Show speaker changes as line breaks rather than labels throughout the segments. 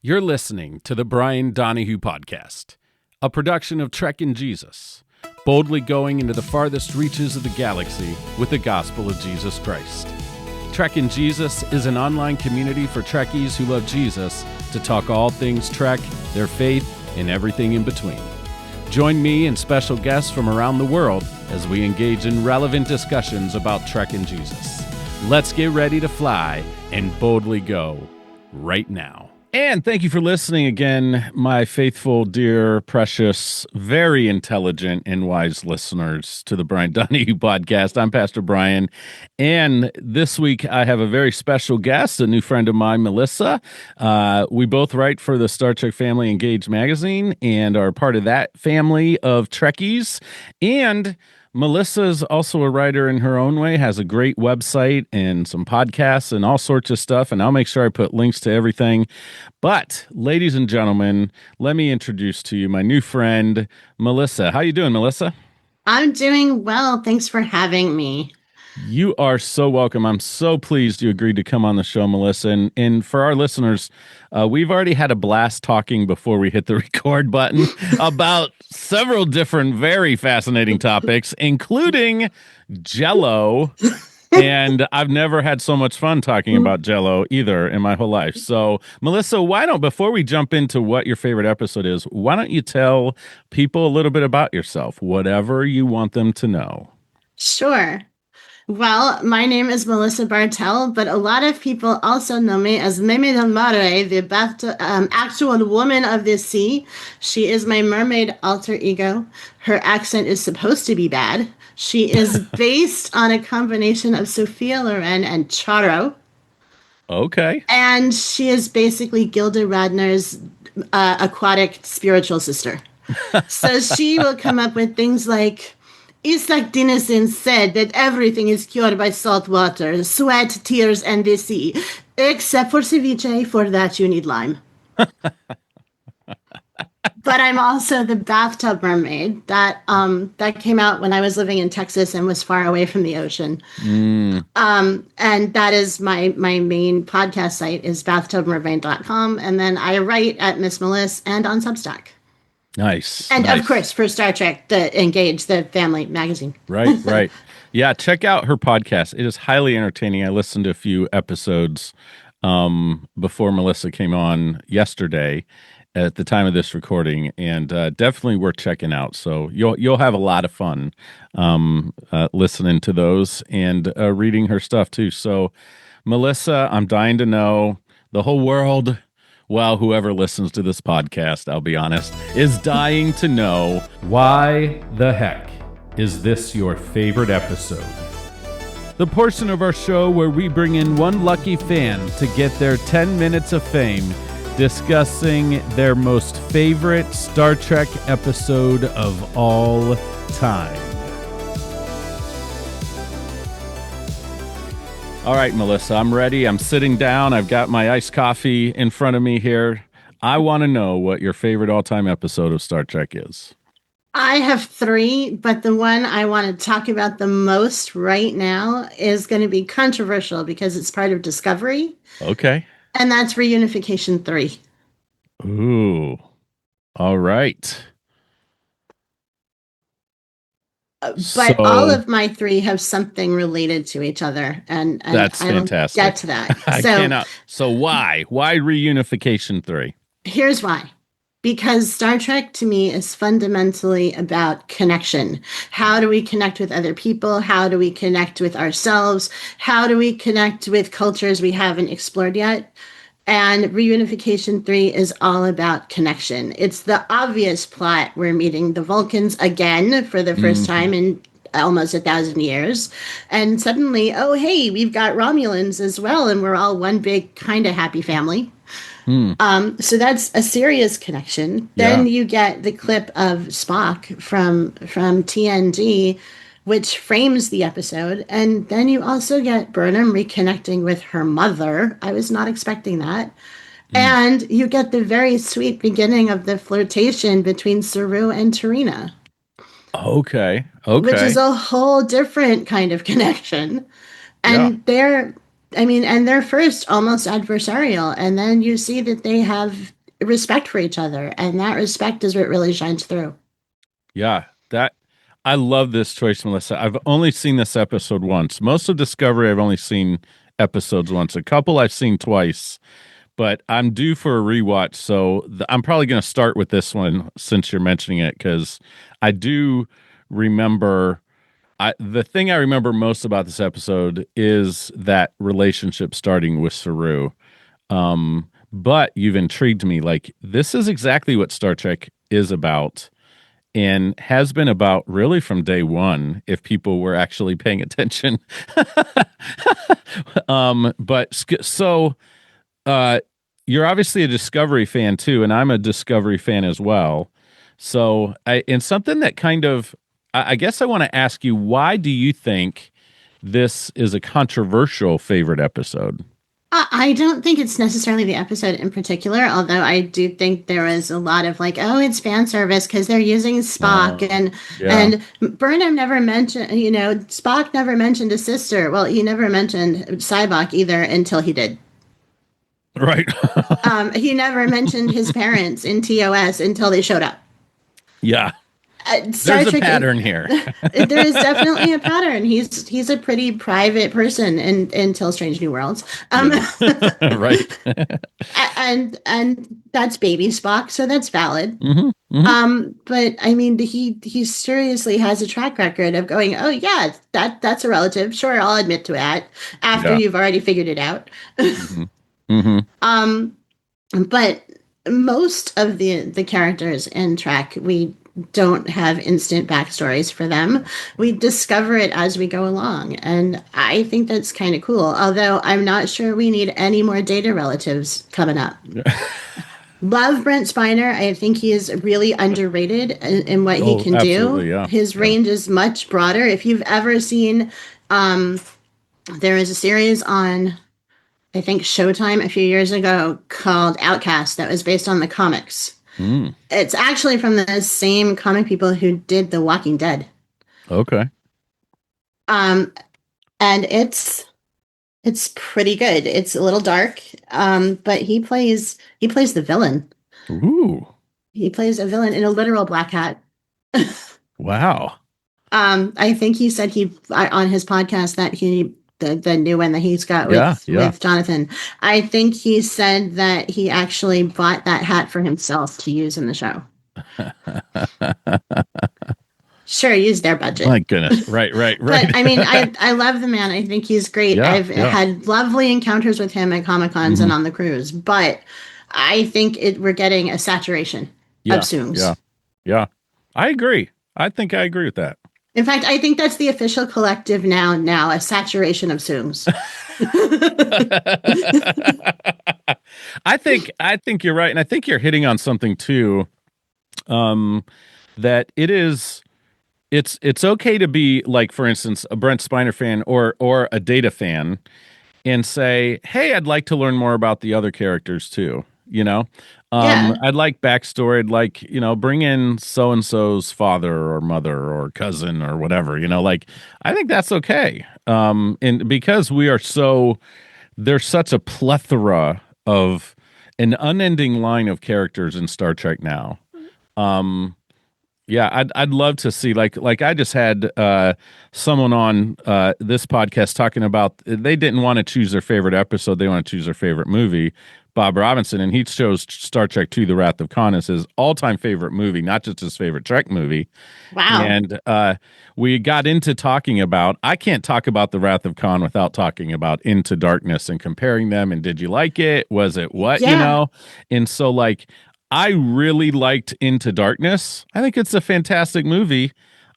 You're listening to the Brian Donahue Podcast, a production of Trekking Jesus, boldly going into the farthest reaches of the galaxy with the gospel of Jesus Christ. Trekking Jesus is an online community for Trekkies who love Jesus to talk all things Trek, their faith, and everything in between. Join me and special guests from around the world as we engage in relevant discussions about Trekking Jesus. Let's get ready to fly and boldly go right now. And thank you for listening again, my faithful, dear, precious, very intelligent and wise listeners to the Brian Donahue Podcast. I'm Pastor Brian, and this week I have a very special guest, a new friend of mine, Melissa. We both write for the Star Trek Family Engaged magazine and are part of that family of Trekkies. And Melissa's also a writer in her own way, has a great website and some podcasts and all sorts of stuff, and I'll make sure I put links to everything. But, ladies and gentlemen, let me introduce to you my new friend, Melissa. How you doing, Melissa?
I'm doing well. Thanks for having me.
You are so welcome. I'm so pleased you agreed to come on the show, Melissa. And for our listeners, we've already had a blast talking before we hit the record button about several different very fascinating topics, including Jell-O. And I've never had so much fun talking about Jell-O either in my whole life. So, Melissa, before we jump into what your favorite episode is, why don't you tell people a little bit about yourself, whatever you want them to know?
Sure. Well, my name is Melissa Bartell, but a lot of people also know me as Meme del Mare, the actual woman of the sea. She is my mermaid alter ego. Her accent is supposed to be bad. She is based on a combination of Sophia Loren and Charo.
Okay.
And she is basically Gilda Radner's aquatic spiritual sister. So she will come up with things like, Isak Dinesen said that everything is cured by salt water, sweat, tears, and the sea. Except for ceviche, for that you need lime. But I'm also the bathtub mermaid that came out when I was living in Texas and was far away from the ocean. And that is my main podcast site is bathtubmermaid.com. And then I write at Miss Melissa and on Substack.
Nice.
And of course, for Star Trek, the Engage, the family magazine.
Right. Yeah, check out her podcast. It is highly entertaining. I listened to a few episodes before Melissa came on yesterday at the time of this recording, and definitely worth checking out. So you'll have a lot of fun listening to those and reading her stuff too. So, Melissa, I'm dying to know, the whole world, well, whoever listens to this podcast, I'll be honest, is dying to know, why the heck is this your favorite episode? The portion of our show where we bring in one lucky fan to get their 10 minutes of fame discussing their most favorite Star Trek episode of all time. All right, Melissa, I'm ready. I'm sitting down. I've got my iced coffee in front of me here. I want to know what your favorite all-time episode of Star Trek is.
I have three, but the one I want to talk about the most right now is going to be controversial because it's part of Discovery.
Okay.
And that's Reunification 3.
Ooh. All right.
But all of my three have something related to each other, and
that's fantastic.
Get to that.
I cannot. So why Reunification 3?
Here's why. Because Star Trek to me is fundamentally about connection. How do we connect with other people? How do we connect with ourselves? How do we connect with cultures we haven't explored yet? And Reunification 3 is all about connection. It's the obvious plot. We're meeting the Vulcans again for the first time in almost 1,000 years. And suddenly, oh, hey, we've got Romulans as well. And we're all one big kind of happy family. So that's a serious connection. Then you get the clip of Spock from TNG, which frames the episode. And then you also get Burnham reconnecting with her mother. I was not expecting that. And you get the very sweet beginning of the flirtation between Saru and Tarina.
Okay.
Which is a whole different kind of connection. And they're first almost adversarial. And then you see that they have respect for each other, and that respect is what really shines through.
Yeah, that I love this choice, Melissa. I've only seen this episode once. Most of Discovery, I've only seen episodes once. A couple I've seen twice, but I'm due for a rewatch. So I'm probably going to start with this one since you're mentioning it because I do remember. The thing I remember most about this episode is that relationship starting with Saru. But you've intrigued me. Like, this is exactly what Star Trek is about and has been about really from day one, if people were actually paying attention. But so uh, you're obviously a Discovery fan too, and I'm a Discovery fan as well. So, and something that kind of, I guess I want to ask you, why do you think this is a controversial favorite episode?
I don't think it's necessarily the episode in particular, although I do think there was a lot of like, oh, it's fan service because they're using Spock
Yeah,
and Burnham never mentioned, Spock never mentioned a sister. Well, he never mentioned Cybok either until he did.
right.
He never mentioned his parents in TOS until they showed up.
Yeah,
Star
there's a
Trek,
pattern here.
there is definitely a pattern. He's a pretty private person until Strange New Worlds.
Yeah, right.
And that's baby Spock, so that's valid.
Hmm. Hmm.
But I mean, he seriously has a track record of going, oh yeah, that's a relative. Sure, I'll admit to that after
Yeah.
you've already figured it out.
Hmm. Hmm.
um, but most of the characters in Trek, we don't have instant backstories for them. We discover it as we go along, and I think that's kind of cool. Although I'm not sure we need any more data relatives coming up. Love Brent Spiner. I think he is really underrated in what he
Oh,
can do.
absolutely. Yeah.
His
Yeah.
range is much broader. If you've ever seen, um, there is a series on, I think, Showtime a few years ago called Outcast that was based on the comics.
Mm,
It's actually from the same comic people who did The Walking Dead.
okay.
Um, and it's pretty good. It's a little dark, but he plays the villain.
Ooh.
He plays a villain in a literal black hat.
Wow.
I think he said he on his podcast that the new one that he's got
Yeah. Yeah.
with Jonathan. I think he said that he actually bought that hat for himself to use in the show. Sure, use their budget.
My goodness. Right. Right. Right.
But I mean, I love the man. I think he's great.
Yeah.
I've
Yeah.
had lovely encounters with him at Comic Cons
Hmm.
and on the cruise, but I think we're getting a saturation of
Yeah.
Zooms.
Yeah. Yeah. I agree. I think I agree with that.
In fact, I think that's the official collective noun now, a saturation of Zooms.
I think you're right, and I think you're hitting on something too. That it's okay to be like, for instance, a Brent Spiner fan or a Data fan, and say, "Hey, I'd like to learn more about the other characters too." You know,
Yeah.
I'd like backstory. I'd like, bring in so and so's father or mother or cousin or whatever. Like, I think that's okay. And because there's such a plethora of an unending line of characters in Star Trek now. Um, yeah, I'd love to see, like I just had someone on this podcast talking about they didn't want to choose their favorite episode, they want to choose their favorite movie. Bob Robinson, and he chose Star Trek II: The Wrath of Khan as his all-time favorite movie, not just his favorite Trek movie.
Wow.
And we got into talking about, I can't talk about The Wrath of Khan without talking about Into Darkness and comparing them. And did you like it? Was it what,
Yeah.
And so, like, I really liked Into Darkness. I think it's a fantastic movie.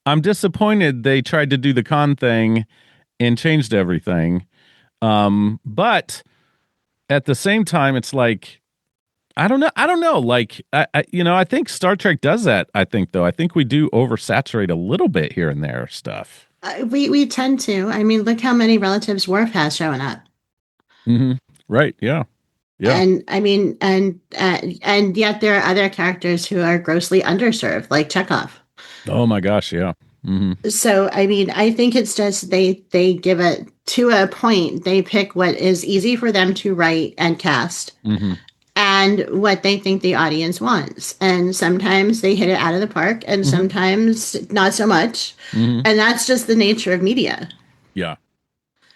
I'm disappointed they tried to do the Khan thing and changed everything. But at the same time, it's like, I don't know. I don't know. Like, I think Star Trek does that. I think, though, I think we do oversaturate a little bit here and there stuff.
We tend to. I mean, look how many relatives Worf has showing up.
Hmm. Right. Yeah. Yeah.
And I mean, and yet there are other characters who are grossly underserved, like Chekhov.
Oh my gosh. Yeah. Hmm.
So I mean, I think it's just they give it to a point. They pick what is easy for them to write and cast,
Hmm.
and what they think the audience wants. And sometimes they hit it out of the park, and sometimes not so much.
Mm-hmm.
And that's just the nature of media.
Yeah.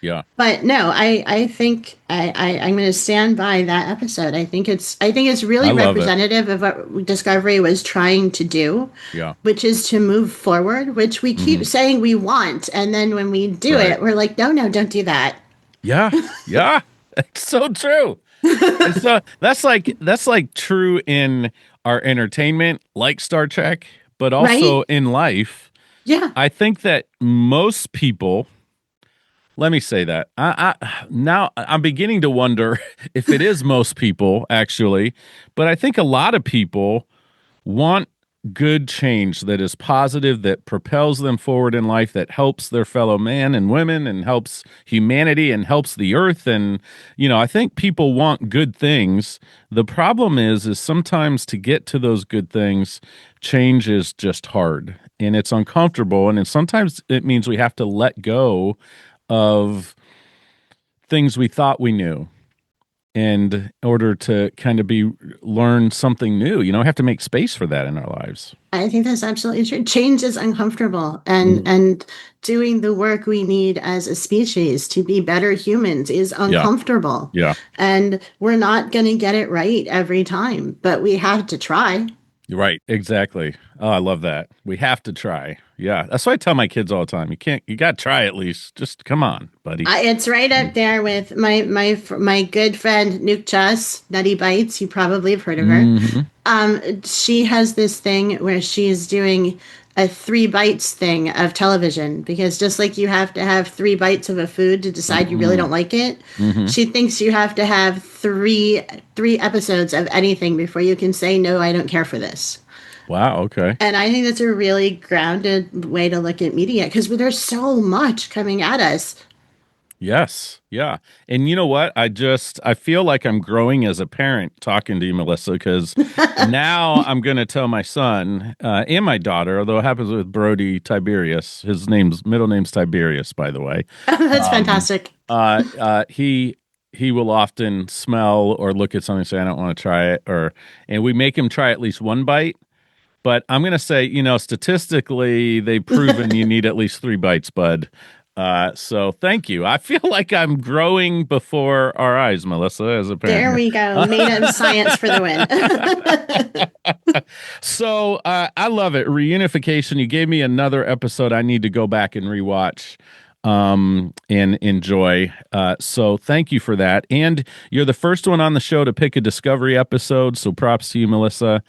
Yeah.
But no, I think I'm going to stand by that episode. I think it's really
I love it.
representative of what Discovery was trying to do,
Yeah.
which is to move forward, which we keep saying we want, and then when we do
Right.
it, we're like, no, no, don't do that.
Yeah. Yeah. It's so true. It's that's like true in our entertainment, like Star Trek, but also
Right?
in life.
Yeah.
I think that most people, let me say that. Now I'm beginning to wonder if it is most people actually, but I think a lot of people want good change that is positive, that propels them forward in life, that helps their fellow man and women and helps humanity and helps the earth. And, I think people want good things. The problem is sometimes to get to those good things, change is just hard and it's uncomfortable. And sometimes it means we have to let go of things we thought we knew in order to kind of learn something new. We have to make space for that in our lives.
I think that's absolutely true. Change is uncomfortable,
Mhm.
and doing the work we need as a species to be better humans is
Yeah.
uncomfortable.
Yeah.
And we're not going to get it right every time, but we have to try.
Right. Exactly. Oh, I love that. We have to try. Yeah. That's what I tell my kids all the time. You got to try at least. Just come on, buddy.
It's right up there with my good friend Nuke Chus, Nutty Bites. You probably have heard of her.
Hmm.
She has this thing where she's doing a 3 bites thing of television, because just like you have to have 3 bites of a food to decide you really
Hmm.
don't like it,
Hmm.
she thinks you have to have three episodes of anything before you can say no, I don't care for this.
Wow. Okay.
And I think that's a really grounded way to look at media, because there's so much coming at us.
Yes. Yeah. And you know what? I feel like I'm growing as a parent talking to you, Melissa, because now I'm going to tell my son and my daughter, although it happens with Brody Tiberius. His middle name's Tiberius, by the way.
That's
Um,
fantastic.
he will often smell or look at something and say, I don't want to try it. And we make him try at least one bite. But I'm going to say, statistically, they've proven you need at least 3 bites, bud. So thank you. I feel like I'm growing before our eyes, Melissa, as a parent
There
here.
we go. Made of science for the win.
So I love it. Reunification. You gave me another episode I need to go back and rewatch and enjoy. So thank you for that. And you're the first one on the show to pick a Discovery episode. So props to you, Melissa.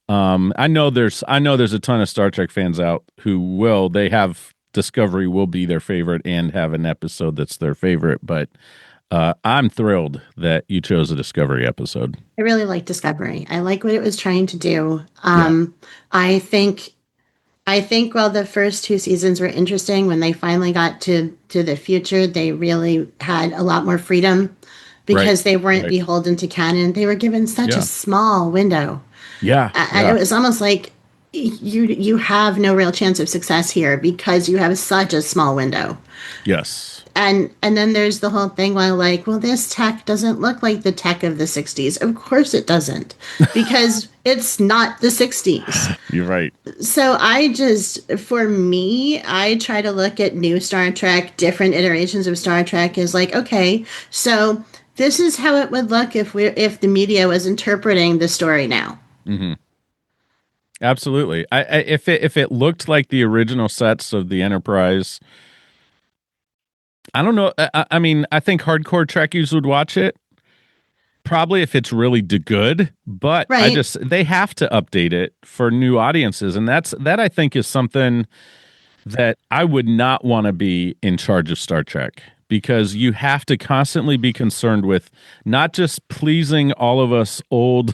I know there's a ton of Star Trek fans out who they have Discovery will be their favorite and have an episode that's their favorite, but I'm thrilled that you chose a Discovery episode.
I really like Discovery. I like what it was trying to do.
Yeah.
I think while the first 2 seasons were interesting, when they finally got to the future, they really had a lot more freedom
Right.
because they weren't
Right.
beholden to canon. They were given such a
Yeah.
small window.
Yeah.
And
Yeah.
it was almost like you have no real chance of success here because you have such a small window.
Yes.
And then there's the whole thing where like, well, this tech doesn't look like the tech of the 60s. Of course it doesn't, because it's not the 60s.
You're right.
So for me, I try to look at new Star Trek, different iterations of Star Trek as like, okay, so this is how it would look if the media was interpreting the story now.
Hmm. Absolutely. If it looked like the original sets of the Enterprise, I don't know. I mean, I think hardcore Trekkies would watch it. Probably if it's really good, but
Right.
they have to update it for new audiences, and that I think is something that I would not want to be in charge of Star Trek, because you have to constantly be concerned with not just pleasing all of us old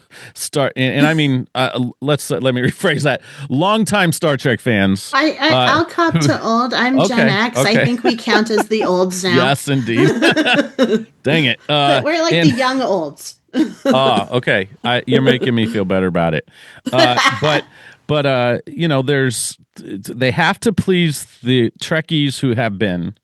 and I mean let me rephrase that, longtime Star Trek fans.
I'll cop to old. I'm Gen
Okay,
X.
okay.
I think we count as the olds now.
Yes, indeed. Dang it.
But we're like the young olds.
Okay. You're making me feel better about it. But they have to please the Trekkies who have been,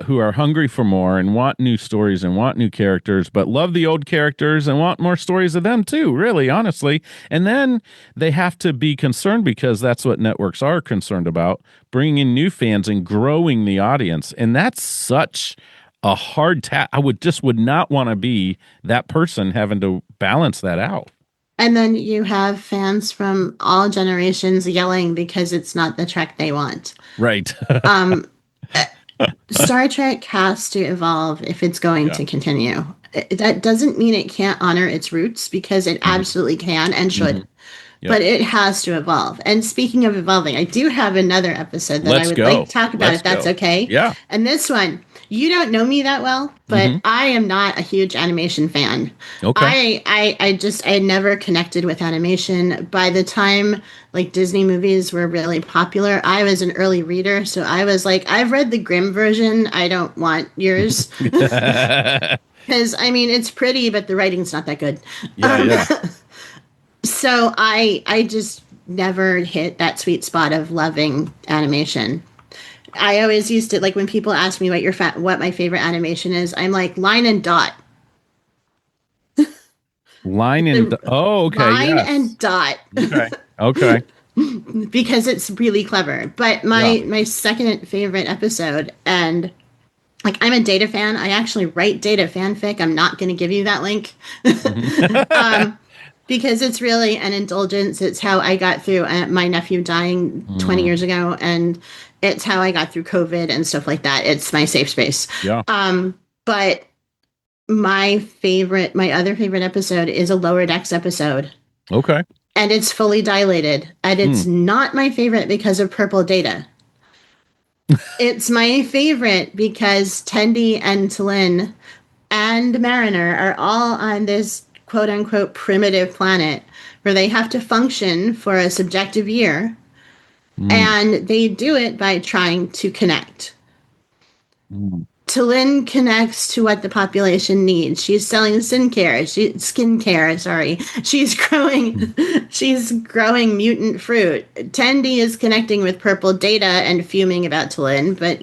who are hungry for more and want new stories and want new characters, but love the old characters and want more stories of them too, really, honestly. And then they have to be concerned, because that's what networks are concerned about, bringing in new fans and growing the audience. And that's such a hard task. I would not want to be that person having to balance that out.
And then you have fans from all generations yelling because it's not the Trek they want.
Right.
Um, Star Trek has to evolve if it's going
Yeah.
to continue. That doesn't mean it can't honor its roots, because it absolutely can and should.
Yep.
But it has to evolve. And speaking of evolving, I do have another episode that I would like to talk about, if that's okay.
Yeah.
And this one, you don't know me that well, but I am not a huge animation fan.
Okay.
I never connected with animation. By the time like Disney movies were really popular, I was an early reader, so I was like, I've read the Grimm version. I don't want yours. Because I mean, it's pretty, but the writing's not that good.
Yeah.
So I just never hit that sweet spot of loving animation. I always used to, like, when people ask me what my favorite animation is, I'm like, line and dot.
Line and okay.
Line
Yes.
and dot.
Okay.
Because it's really clever. But my second favorite episode, and like, I'm a Data fan. I actually write Data fanfic. I'm not going to give you that link. Because it's really an indulgence. It's how I got through my nephew dying 20 years ago, and it's how I got through COVID and stuff like that. It's my safe space.
Yeah.
But my other favorite episode is a Lower Decks episode.
Okay.
And it's fully dilated. And it's not my favorite because of Purple Data. It's my favorite because Tendi and T'Lyn and Mariner are all on this quote unquote primitive planet where they have to function for a subjective year. And they do it by trying to connect. T'Lyn connects to what the population needs. She's selling skincare, sorry. She's growing mutant fruit. Tendi is connecting with Purple Data and fuming about T'Lyn, but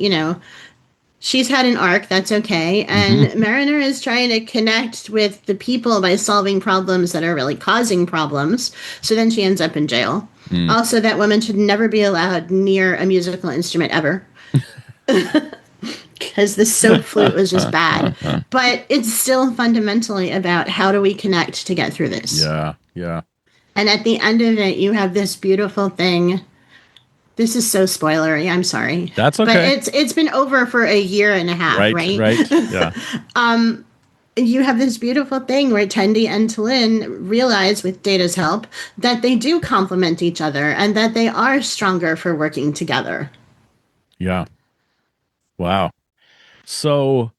she's had an arc, that's okay. And Mariner is trying to connect with the people by solving problems that are really causing problems. So then she ends up in jail. Also, that woman should never be allowed near a musical instrument ever. Because the soap flute was just bad. But it's still fundamentally about how do we connect to get through this.
Yeah.
And at the end of it, you have this beautiful thing. This is so spoilery. I'm sorry.
That's okay.
But it's been over for a year and a half, right?
Right. Yeah.
You have this beautiful thing where Tendi and T'Lyn realize, with Data's help, that they do complement each other and that they are stronger for working together.
Yeah. Wow. So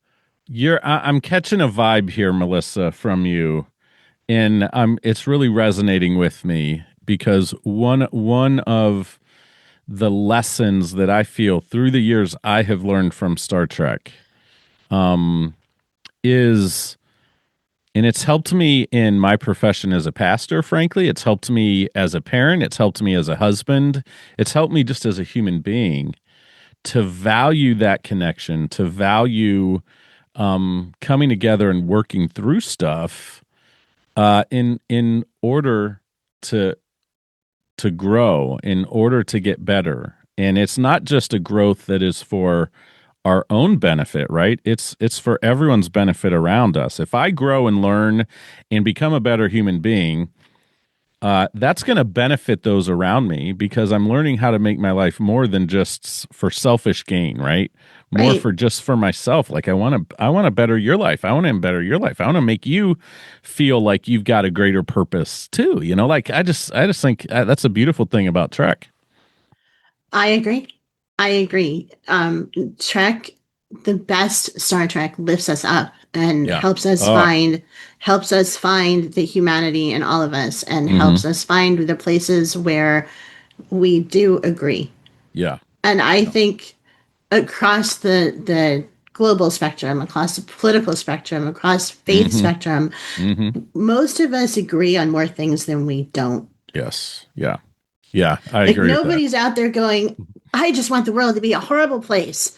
I'm catching a vibe here, Melissa, from you, and it's really resonating with me, because one of the lessons that I feel through the years I have learned from Star Trek is, and it's helped me in my profession as a pastor, frankly. It's helped me as a parent. It's helped me as a husband. It's helped me just as a human being to value that connection, to value coming together and working through stuff in order to grow, in order to get better. And it's not just a growth that is for our own benefit, right? It's for everyone's benefit around us. If I grow and learn and become a better human being, that's going to benefit those around me, because I'm learning how to make my life more than just for selfish gain, right? More
Right.
for just for myself. Like, I want to better your life. I want to better your life. I want to make you feel like you've got a greater purpose too. Like, I just think that's a beautiful thing about Trek.
I agree. Trek, the best Star Trek, lifts us up and helps us find the humanity in all of us, and helps us find the places where we do agree.
Yeah.
And I think across the global spectrum, across the political spectrum, across faith spectrum, most of us agree on more things than we don't.
Yes. Yeah. Yeah. I agree.
Nobody's out there going, I just want the world to be a horrible place.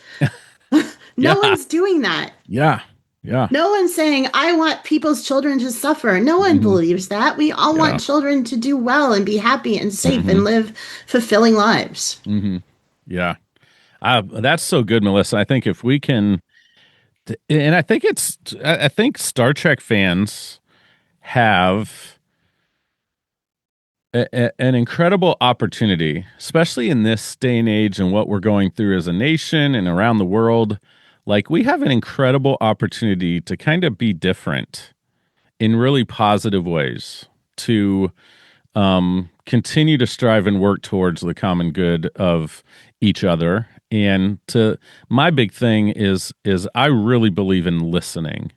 No
Yeah.
one's doing that.
Yeah. Yeah.
No one's saying, I want people's children to suffer. No one
Hmm.
believes that. We all
Yeah.
want children to do well and be happy and safe
Hmm.
and live fulfilling lives.
Hmm. Yeah. That's so good, Melissa. I think if we can, and I think Star Trek fans have an incredible opportunity, especially in this day and age and what we're going through as a nation and around the world. Like, we have an incredible opportunity to kind of be different in really positive ways, to continue to strive and work towards the common good of each other. And to my big thing is I really believe in listening.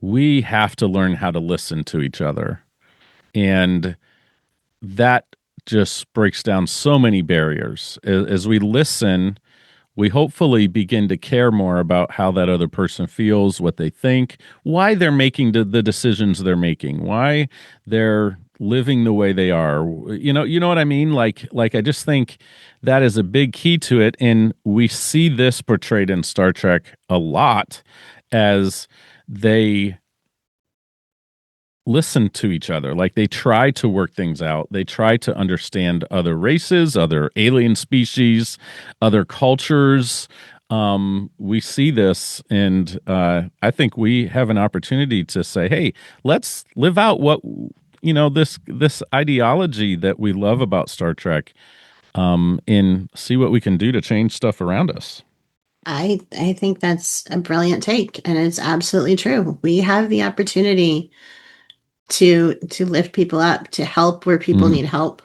We have to learn how to listen to each other. And that just breaks down so many barriers. As we listen, we hopefully begin to care more about how that other person feels, what they think, why they're making the decisions they're making, why they're living the way they are. You know what I mean? Like I just think that is a big key to it, and we see this portrayed in Star Trek a lot as they listen to each other. Like, they try to work things out. They try to understand other races, other alien species, other cultures. We see this, and I think we have an opportunity to say, "Hey, let's live out what this ideology that we love about Star Trek, and see what we can do to change stuff around us."
I think that's a brilliant take, and it's absolutely true. We have the opportunity to lift people up, to help where people
Mhm.
need help.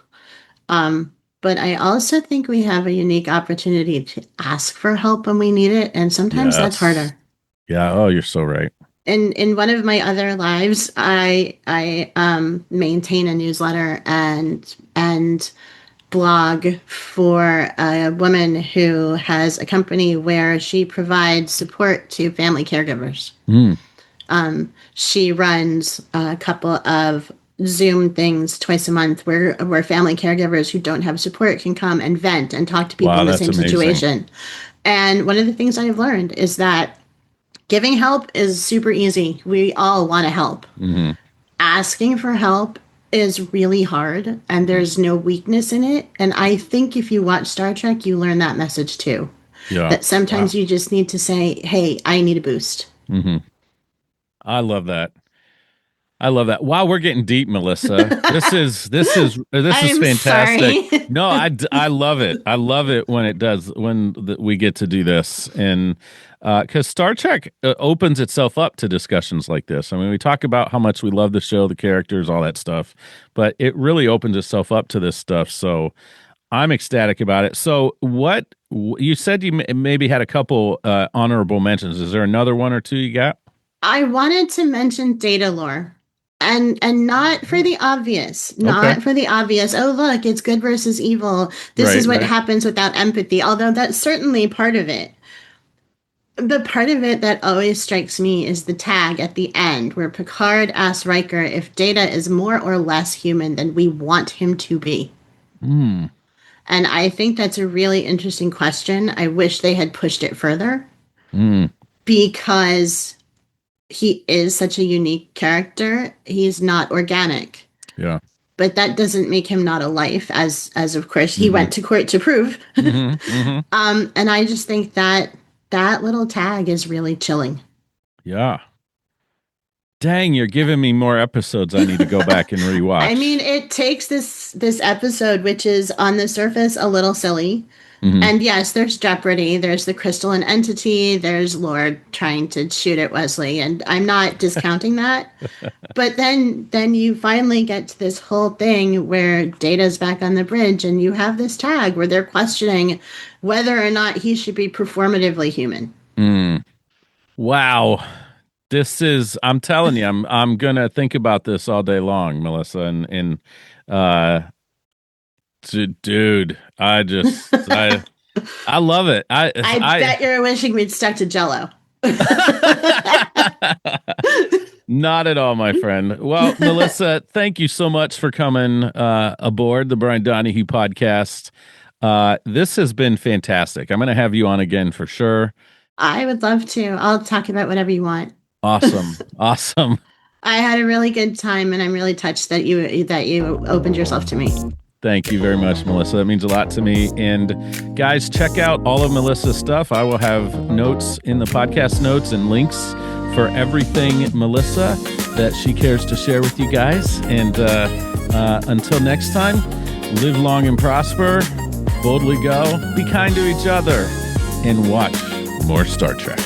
But I also think we have a unique opportunity to ask for help when we need it, and sometimes that's
Yes.
harder.
Yeah. Oh, you're so right.
In one of my other lives, I maintain a newsletter and blog for a woman who has a company where she provides support to family caregivers.
Mm.
She runs a couple of Zoom things twice a month where family caregivers who don't have support can come and vent and talk to people
Wow,
in the
that's
same
amazing.
situation. And one of the things I've learned is that giving help is super easy. We all want to help.
Hmm.
Asking for help is really hard, and there's no weakness in it. And I think if you watch Star Trek, you learn that message too.
Yeah.
That sometimes
Wow.
you just need to say, hey, I need a boost.
Hmm. I love that. I love that. Wow, we're getting deep, Melissa. This is
I'm
fantastic.
sorry.
No, I love it. I love it when it does we get to do this, and because Star Trek opens itself up to discussions like this. I mean, we talk about how much we love the show, the characters, all that stuff, but it really opens itself up to this stuff. So I'm ecstatic about it. So, you said you maybe had a couple honorable mentions. Is there another one or two you got?
I wanted to mention data lore. And not for the obvious,
Okay.
not for the obvious. Oh, look, it's good versus evil. This
Right.
is what
Right.
happens without empathy, although that's certainly part of it. The part of it that always strikes me is the tag at the end where Picard asks Riker if Data is more or less human than we want him to be.
Mm.
And I think that's a really interesting question. I wish they had pushed it further
Mm.
because he is such a unique character. He's not organic.
Yeah.
But that doesn't make him not a life, as of course he
Hmm.
went to court to prove.
Hmm. Hmm.
And I just think that that little tag is really chilling.
Yeah. Dang, you're giving me more episodes I need to go back and
I mean,
rewatch.
it takes this episode, which is on the surface a little silly.
Hmm.
And yes, there's Jeopardy, there's the crystalline entity, there's Lord trying to shoot at Wesley, and I'm not discounting that. But then you finally get to this whole thing where Data's back on the bridge and you have this tag where they're questioning whether or not he should be performatively human.
Mm. Wow. I'm telling you, I'm gonna think about this all day long, Melissa. And uh dude, I love it.
I bet you're wishing we'd stuck to Jello.
Not at all, my friend. Well, Melissa, thank you so much for coming aboard the Brian Donahue podcast. This has been fantastic. I'm going to have you on again for sure.
I would love to. I'll talk about whatever you want.
Awesome. Awesome.
I had a really good time, and I'm really touched that you opened yourself to me.
Thank you very much, Melissa. That means a lot to me. And guys, check out all of Melissa's stuff. I will have notes in the podcast notes and links for everything Melissa that she cares to share with you guys. And until next time, live long and prosper, boldly go, be kind to each other, and watch more Star Trek.